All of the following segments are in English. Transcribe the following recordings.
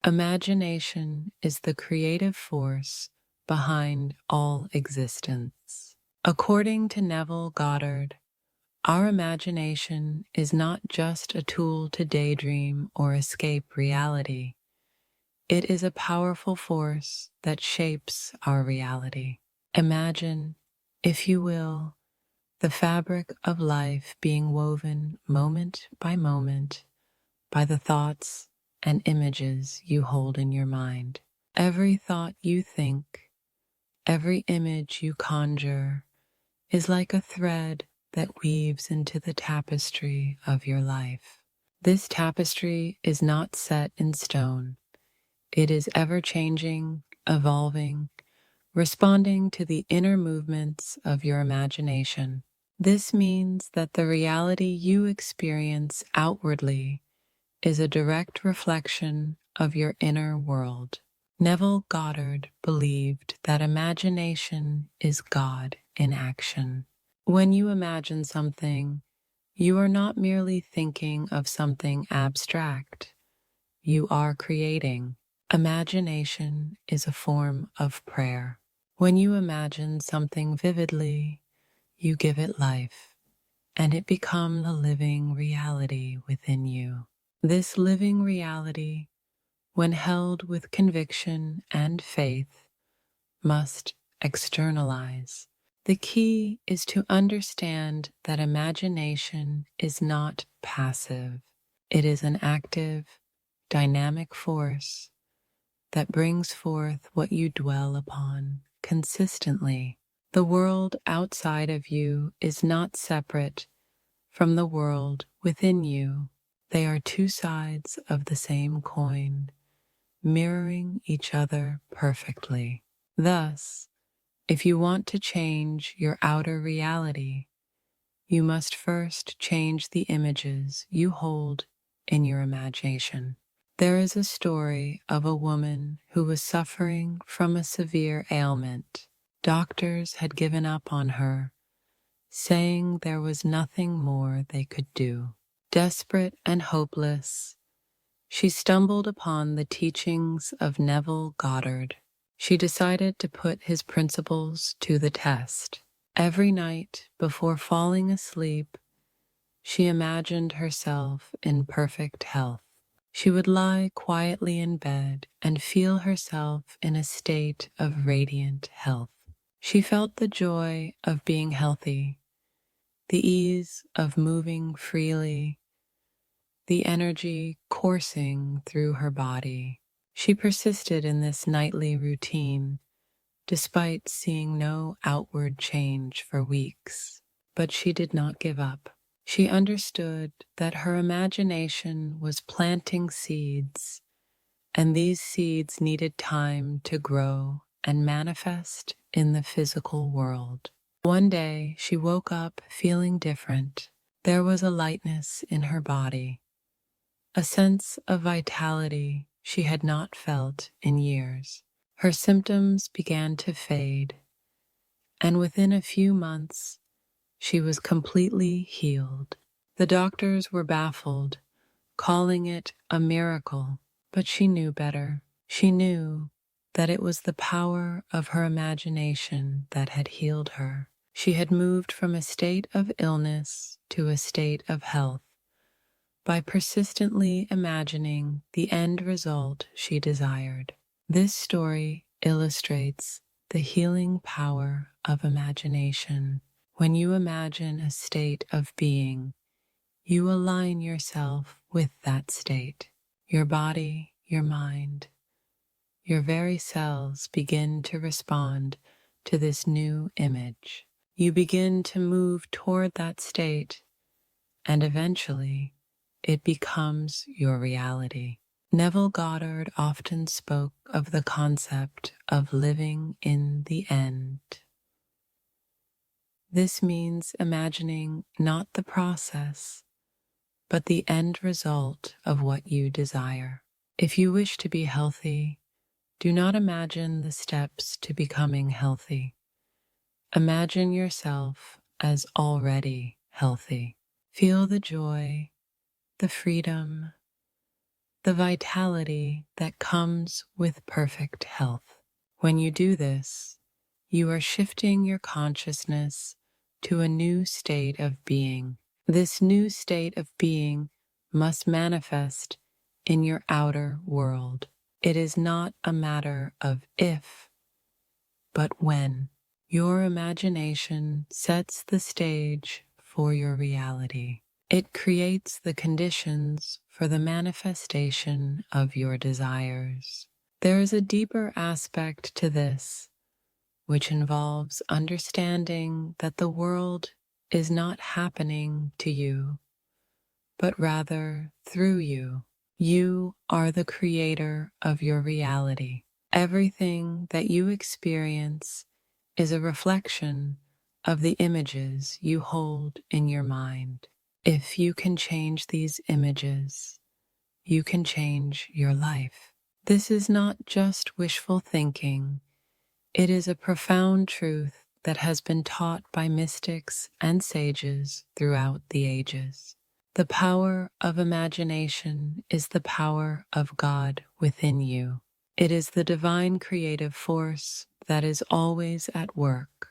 Imagination is the creative force behind all existence. According to Neville Goddard, our imagination is not just a tool to daydream or escape reality. It is a powerful force that shapes our reality. Imagine, if you will, the fabric of life being woven moment by moment by the thoughts and images you hold in your mind. Every thought you think, every image you conjure is like a thread that weaves into the tapestry of your life. This tapestry is not set in stone. It is ever-changing, evolving, responding to the inner movements of your imagination. This means that the reality you experience outwardly is a direct reflection of your inner world. Neville Goddard believed that imagination is God in action. When you imagine something, you are not merely thinking of something abstract. You are creating. Imagination is a form of prayer. When you imagine something vividly, you give it life, and it becomes a living reality within you. This living reality, when held with conviction and faith, must externalize. The key is to understand that imagination is not passive. It is an active, dynamic force that brings forth what you dwell upon consistently. The world outside of you is not separate from the world within you. They are two sides of the same coin, mirroring each other perfectly. Thus, if you want to change your outer reality, you must first change the images you hold in your imagination. There is a story of a woman who was suffering from a severe ailment. Doctors had given up on her, saying there was nothing more they could do. Desperate and hopeless, she stumbled upon the teachings of Neville Goddard. She decided to put his principles to the test. Every night before falling asleep, she imagined herself in perfect health. She would lie quietly in bed and feel herself in a state of radiant health. She felt the joy of being healthy, the ease of moving freely, the energy coursing through her body. She persisted in this nightly routine, despite seeing no outward change for weeks. But she did not give up. She understood that her imagination was planting seeds, and these seeds needed time to grow and manifest in the physical world. One day, she woke up feeling different. There was a lightness in her body, a sense of vitality she had not felt in years. Her symptoms began to fade, and within a few months, she was completely healed. The doctors were baffled, calling it a miracle, but she knew better. She knew that it was the power of her imagination that had healed her. She had moved from a state of illness to a state of health by persistently imagining the end result she desired. This story illustrates the healing power of imagination. When you imagine a state of being, you align yourself with that state. Your body, your mind, your very cells begin to respond to this new image. You begin to move toward that state, and eventually, it becomes your reality. Neville Goddard often spoke of the concept of living in the end. This means imagining not the process, but the end result of what you desire. If you wish to be healthy, do not imagine the steps to becoming healthy. Imagine yourself as already healthy. Feel the joy, the freedom, the vitality that comes with perfect health. When you do this, you are shifting your consciousness to a new state of being. This new state of being must manifest in your outer world. It is not a matter of if, but when. Your imagination sets the stage for your reality. It creates the conditions for the manifestation of your desires. There is a deeper aspect to this, which involves understanding that the world is not happening to you, but rather through you. You are the creator of your reality. Everything that you experience is a reflection of the images you hold in your mind. If you can change these images, you can change your life. This is not just wishful thinking. It is a profound truth that has been taught by mystics and sages throughout the ages. The power of imagination is the power of God within you. It is the divine creative force that is always at work,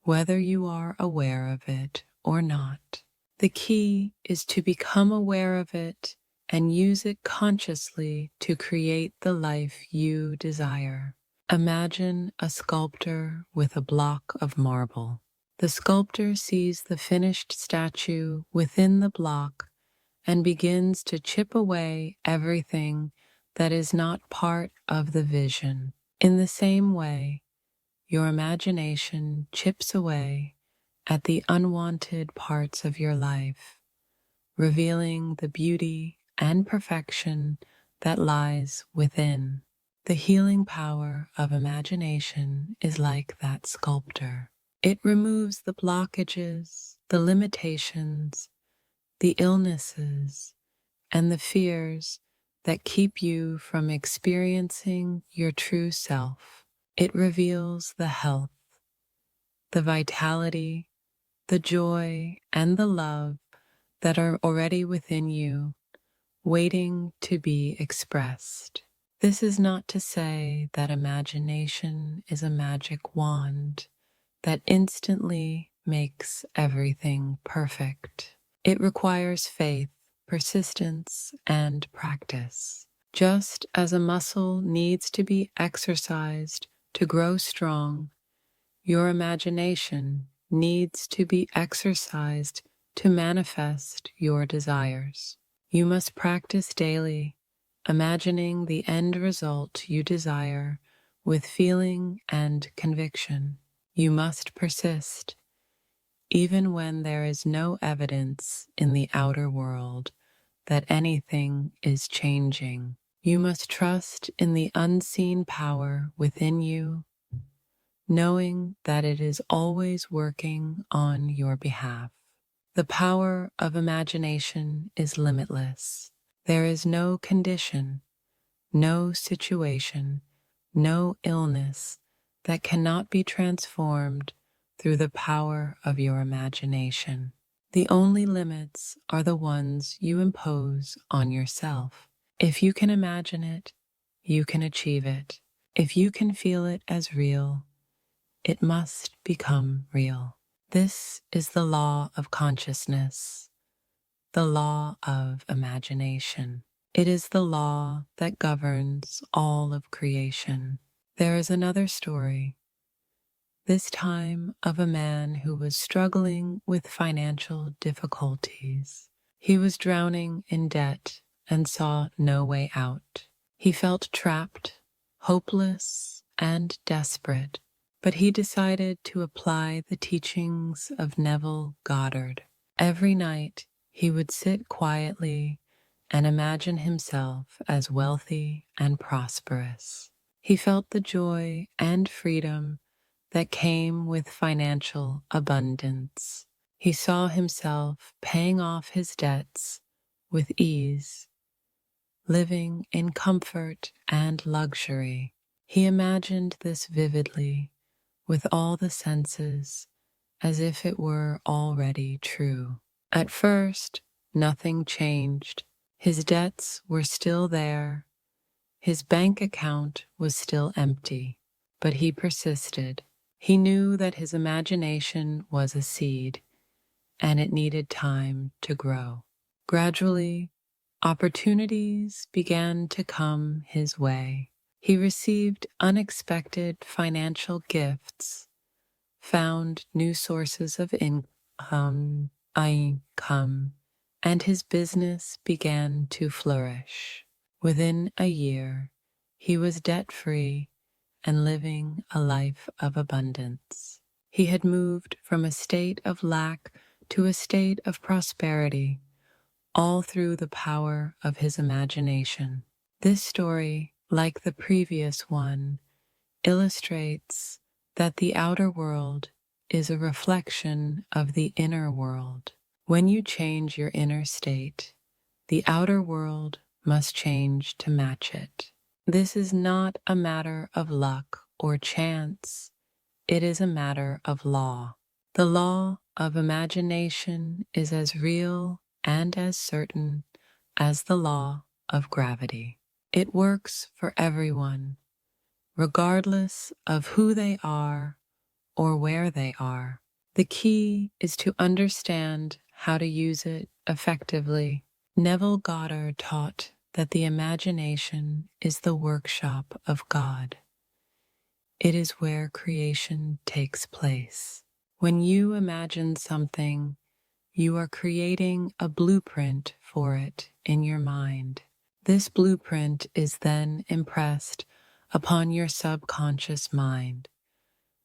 whether you are aware of it or not. The key is to become aware of it and use it consciously to create the life you desire. Imagine a sculptor with a block of marble. The sculptor sees the finished statue within the block and begins to chip away everything that is not part of the vision. In the same way, your imagination chips away at the unwanted parts of your life, revealing the beauty and perfection that lies within. The healing power of imagination is like that sculptor. It removes the blockages, the limitations, the illnesses, and the fears that keep you from experiencing your true self. It reveals the health, the vitality, the joy, and the love that are already within you, waiting to be expressed. This is not to say that imagination is a magic wand that instantly makes everything perfect. It requires faith, persistence, and practice. Just as a muscle needs to be exercised to grow strong, your imagination needs to be exercised to manifest your desires. You must practice daily, imagining the end result you desire with feeling and conviction. You must persist, even when there is no evidence in the outer world that anything is changing. You must trust in the unseen power within you, knowing that it is always working on your behalf. The power of imagination is limitless. There is no condition, no situation, no illness that cannot be transformed through the power of your imagination. The only limits are the ones you impose on yourself. If you can imagine it, you can achieve it. If you can feel it as real, it must become real. This is the law of consciousness, the law of imagination. It is the law that governs all of creation. There is another story, this time of a man who was struggling with financial difficulties. He was drowning in debt and saw no way out. He felt trapped, hopeless, and desperate, but he decided to apply the teachings of Neville Goddard. Every night, he would sit quietly and imagine himself as wealthy and prosperous. He felt the joy and freedom that came with financial abundance. He saw himself paying off his debts with ease, living in comfort and luxury. He imagined this vividly, with all the senses, as if it were already true. At first, nothing changed. His debts were still there, his bank account was still empty, but he persisted. He knew that his imagination was a seed, and it needed time to grow. Gradually, opportunities began to come his way. He received unexpected financial gifts, found new sources of income, and his business began to flourish. Within a year, he was debt-free and living a life of abundance. He had moved from a state of lack to a state of prosperity, all through the power of his imagination. This story, like the previous one, illustrates that the outer world is a reflection of the inner world. When you change your inner state, the outer world must change to match it. This is not a matter of luck or chance. It is a matter of law. The law of imagination is as real and as certain as the law of gravity. It works for everyone, regardless of who they are or where they are. The key is to understand how to use it effectively. Neville Goddard taught that the imagination is the workshop of God. It is where creation takes place. When you imagine something, you are creating a blueprint for it in your mind. This blueprint is then impressed upon your subconscious mind,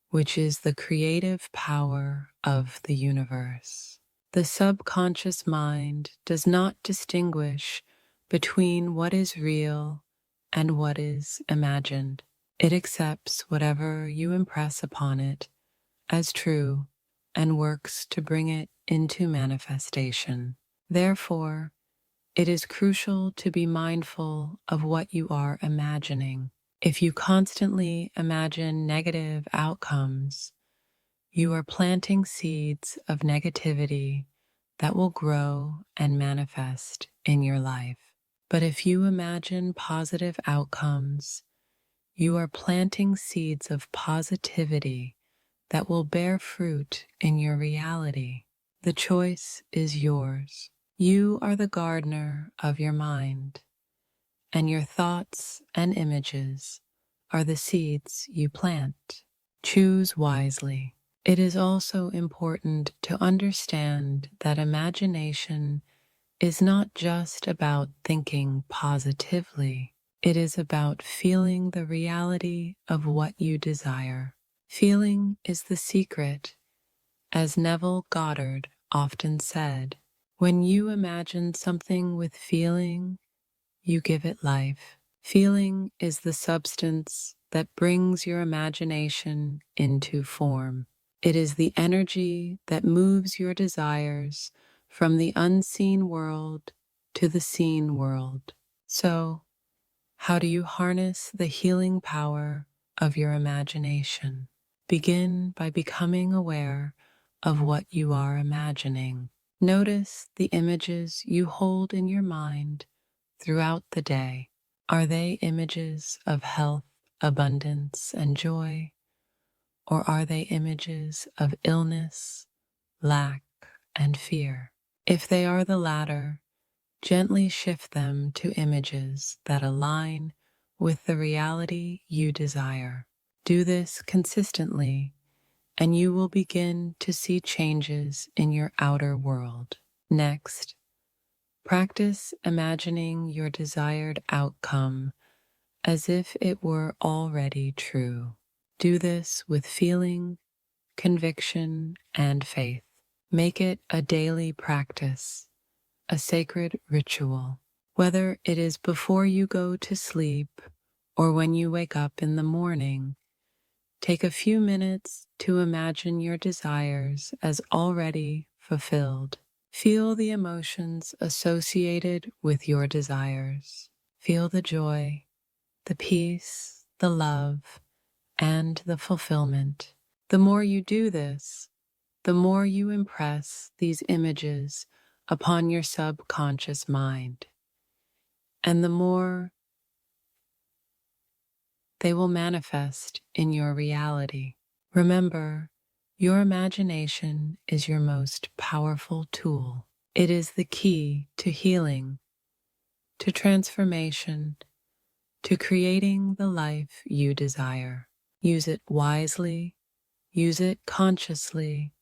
which is the creative power of the universe. The subconscious mind does not distinguish between what is real and what is imagined. It accepts whatever you impress upon it as true and works to bring it into manifestation. Therefore, it is crucial to be mindful of what you are imagining. If you constantly imagine negative outcomes, you are planting seeds of negativity that will grow and manifest in your life. But if you imagine positive outcomes, you are planting seeds of positivity that will bear fruit in your reality. The choice is yours. You are the gardener of your mind, and your thoughts and images are the seeds you plant. Choose wisely. It is also important to understand that imagination is not just about thinking positively. It is about feeling the reality of what you desire. Feeling is the secret, as Neville Goddard often said. When you imagine something with feeling, you give it life. Feeling is the substance that brings your imagination into form. It is the energy that moves your desires from the unseen world to the seen world. So, how do you harness the healing power of your imagination? Begin by becoming aware of what you are imagining. Notice the images you hold in your mind throughout the day. Are they images of health, abundance, and joy? Or are they images of illness, lack, and fear? If they are the latter, gently shift them to images that align with the reality you desire. Do this consistently, and you will begin to see changes in your outer world. Next, practice imagining your desired outcome as if it were already true. Do this with feeling, conviction, and faith. Make it a daily practice, a sacred ritual. Whether it is before you go to sleep or when you wake up in the morning, take a few minutes to imagine your desires as already fulfilled. Feel the emotions associated with your desires. Feel the joy, the peace, the love, and the fulfillment. The more you do this, the more you impress these images upon your subconscious mind. and the more they will manifest in your reality. Remember, your imagination is your most powerful tool. It is the key to healing, to transformation, to creating the life you desire. Use it wisely, use it consciously,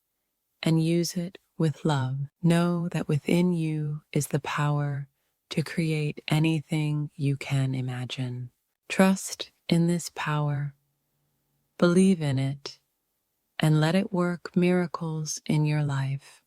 and use it with love. Know that within you is the power to create anything you can imagine. Trust in this power, believe in it, and let it work miracles in your life.